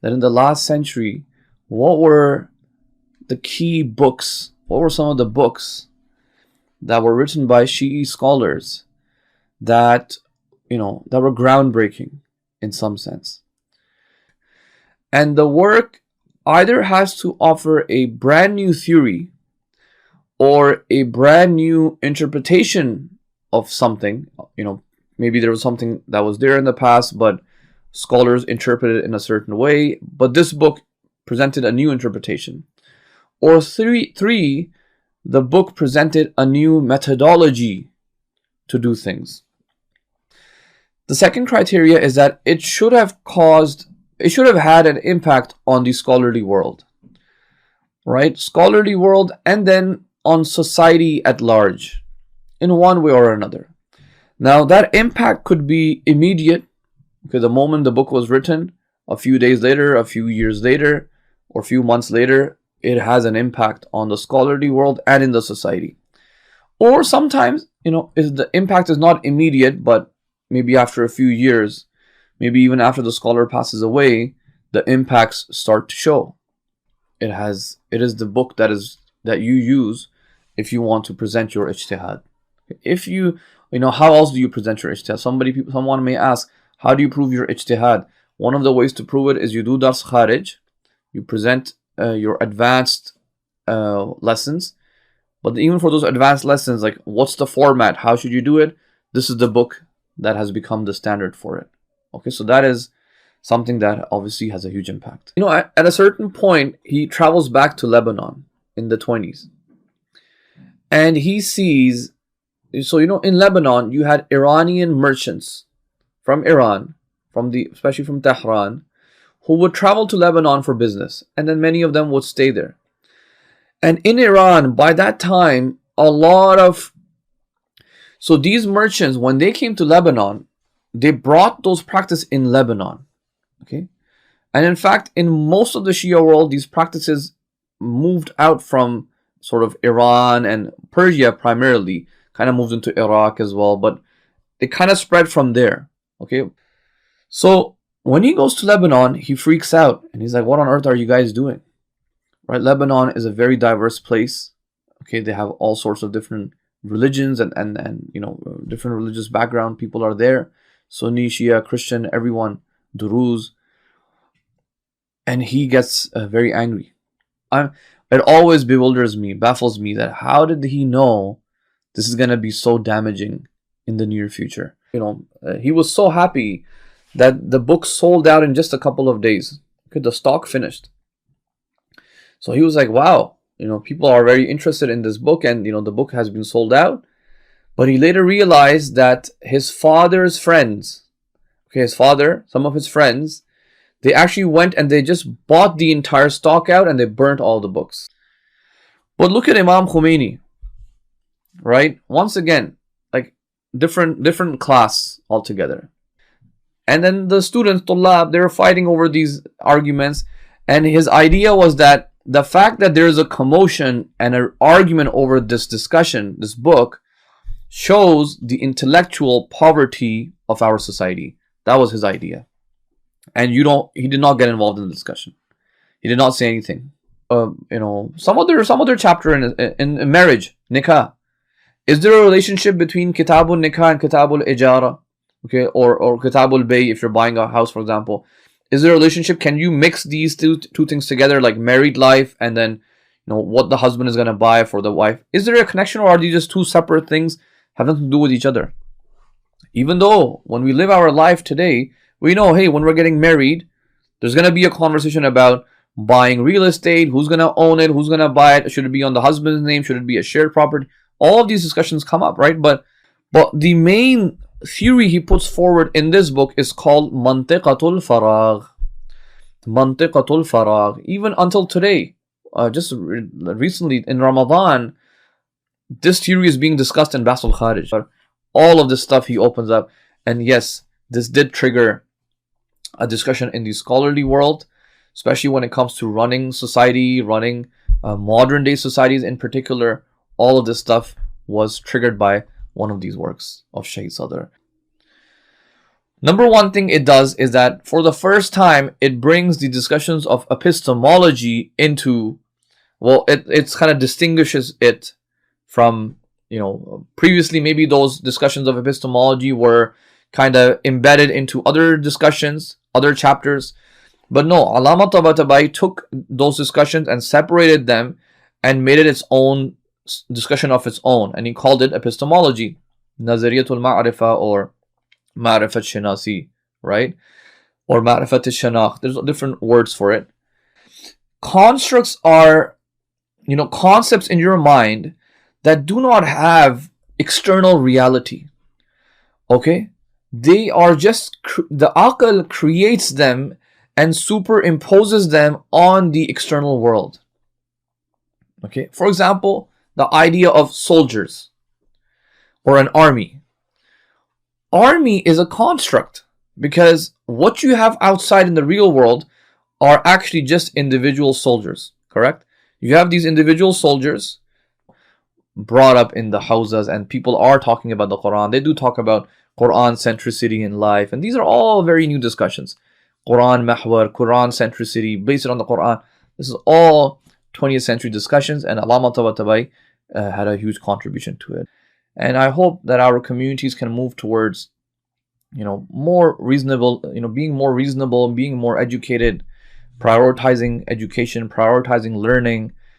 that in the last century, what were the key books? What were some of the books that were written by Shi'i scholars that were groundbreaking in some sense? And the work either has to offer a brand new theory or a brand new interpretation of something. Maybe there was something that was there in the past, but scholars interpreted it in a certain way, but this book presented a new interpretation. Or three, the book presented a new methodology to do things. The second criteria is that it should have had an impact on the scholarly world, right? Scholarly world, and then on society at large, in one way or another. Now, that impact could be immediate, okay, the moment the book was written, a few days later, a few years later, or a few months later, it has an impact on the scholarly world and in the society. Or sometimes, if the impact is not immediate, but maybe after a few years, maybe even after the scholar passes away, the impacts start to show. It is the book that you use if you want to present your ijtihad. If how else do you present your ijtihad? Someone may ask, how do you prove your ijtihad? One of the ways to prove it is you do dars kharij, you present your advanced lessons. But even for those advanced lessons, like what's the format? How should you do it? This is the book that has become the standard for it. Okay, so that is something that obviously has a huge impact. At a certain point, he travels back to Lebanon in the 20s. And he sees, in Lebanon, you had Iranian merchants from Iran, especially from Tehran, who would travel to Lebanon for business. And then many of them would stay there. And in Iran, by that time, so these merchants, when they came to Lebanon, they brought those practices in Lebanon. Okay? And in fact, in most of the Shia world, these practices moved out from sort of Iran and Persia primarily, kind of moved into Iraq as well, but it kind of spread from there. Okay? So when he goes to Lebanon, he freaks out and he's like, what on earth are you guys doing? Right? Lebanon is a very diverse place. Okay, they have all sorts of different religions and different religious background. People are there. Sunni, Shia, Christian, everyone, Druze. And he gets very angry. It always bewilders me, baffles me that how did he know this is going to be so damaging in the near future? He was so happy that the book sold out in just a couple of days. Okay, the stock finished. So he was like, wow, people are very interested in this book, and the book has been sold out. But he later realized that his father's friends, some of his friends, they actually went and they just bought the entire stock out and they burnt all the books. But look at Imam Khomeini, right? Once again, like different class altogether. And then the students, Tullab, they were fighting over these arguments. And his idea was that the fact that there is a commotion and an argument over this discussion, this book, shows the intellectual poverty of our society. That was his idea. And he did not get involved in the discussion. He did not say anything. Some other chapter in marriage, nikah. Is there a relationship between kitabul nikah and kitabul ijara? Okay, or kitabul bay if you're buying a house, for example. Is there a relationship? Can you mix these two things together, like married life and then what the husband is gonna buy for the wife? Is there a connection, or are these just two separate things, have nothing to do with each other? Even though when we live our life today, we know, hey, when we're getting married, there's gonna be a conversation about buying real estate, who's gonna own it, who's gonna buy it, should it be on the husband's name, should it be a shared property? All of these discussions come up, right? But the main theory he puts forward in this book is called mantiqatul faragh. Mantiqatul faragh. Even until today, just recently in Ramadan, this theory is being discussed in Basul Kharij. All of this stuff he opens up, and yes, this did trigger a discussion in the scholarly world, especially when it comes to running society, running modern day societies in particular. All of this stuff was triggered by one of these works of Shaykh Sadr. Number one thing it does is that for the first time, it brings the discussions of epistemology into, well, it's kind of distinguishes it from, previously maybe those discussions of epistemology were kind of embedded into other discussions, other chapters. But no, Allamah Tabatabai took those discussions and separated them and made it its own discussion of its own, and he called it epistemology, Nazariyatul Ma'rifa or Ma'rifat Shinasi, right? Or Ma'rifat Shanakh. There's different words for it. Constructs are, concepts in your mind that do not have external reality. Okay? They are just, the aql creates them and superimposes them on the external world. Okay? For example, the idea of soldiers or an army. Army is a construct because what you have outside in the real world are actually just individual soldiers, correct? You have these individual soldiers brought up in the houses, and people are talking about the Quran. They do talk about Quran centricity in life, and these are all very new discussions. Quran mahwar, Quran centricity, based on the Quran. This is all 20th century discussions, and Allamah Tabatabai had a huge contribution to it. And I hope that our communities can move towards, more reasonable, being more reasonable, being more educated, prioritizing education, prioritizing learning,